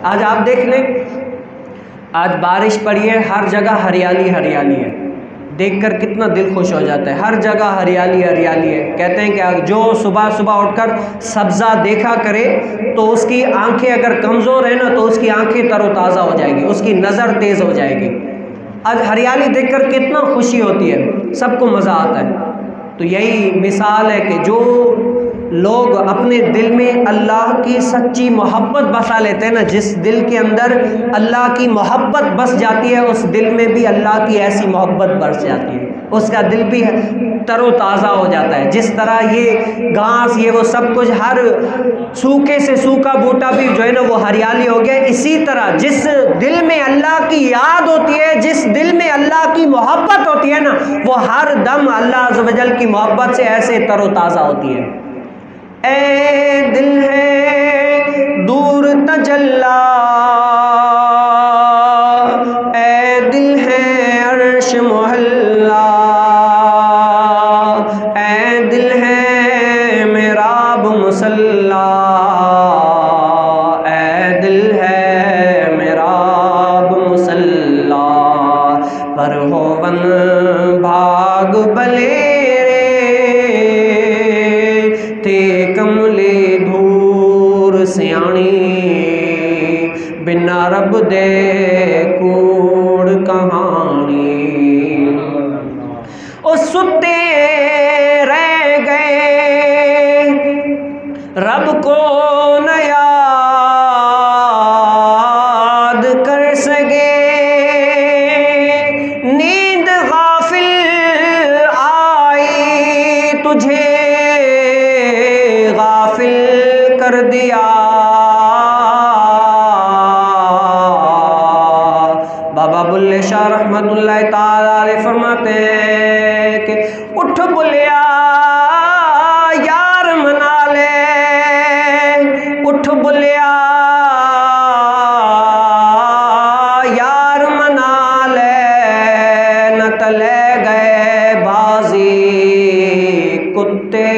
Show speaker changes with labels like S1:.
S1: आज आप देख लें, आज बारिश पड़ी है, हर जगह हरियाली हरियाली है, देखकर कितना दिल खुश हो जाता है। हर जगह हरियाली हरियाली है। कहते हैं कि जो सुबह सुबह उठकर सब्ज़ा देखा करे तो उसकी आंखें अगर कमज़ोर है ना तो उसकी आंखें तरोताज़ा हो जाएगी, उसकी नज़र तेज़ हो जाएगी। आज हरियाली देखकर कितना खुशी होती है, सबको मज़ा आता है। तो यही मिसाल है कि जो लोग अपने दिल में अल्लाह की सच्ची मोहब्बत बसा लेते हैं ना, जिस दिल के अंदर अल्लाह की मोहब्बत बस जाती है उस दिल में भी अल्लाह की ऐसी मोहब्बत बरस जाती है, उसका दिल भी तरोताज़ा हो जाता है। जिस तरह ये घास ये वो सब कुछ, हर सूखे से सूखा बूटा भी जो है ना वो हरियाली हो गया, इसी तरह जिस दिल में अल्लाह की याद होती है, जिस दिल में अल्लाह की मोहब्बत होती है ना, वो हर दम अल्लाह अज़्ज़ व जल की मोहब्बत से ऐसे तरोताज़ा होती है। ए दिल है दूर तजल्ला, ए दिल है अर्श मोहल्ला, ए दिल है मेराब मुसल्ला, ए दिल है मेराब मुसल्ला, पर होवन भाग भले कमले धूर सियाणी, बिना रब दे कूड़ कहानी। ओ सुते रह गए रब को न याद कर सके, नींद गाफिल आई तुझे कर दिया। बाबा बुल्ले शाह रहमतुल्लाह ताला अलैह फरमाते हैं कि उठ बुलिया यार मना ले, उठ बुलिया यार मना ले, न तले गए बाजी कुत्ते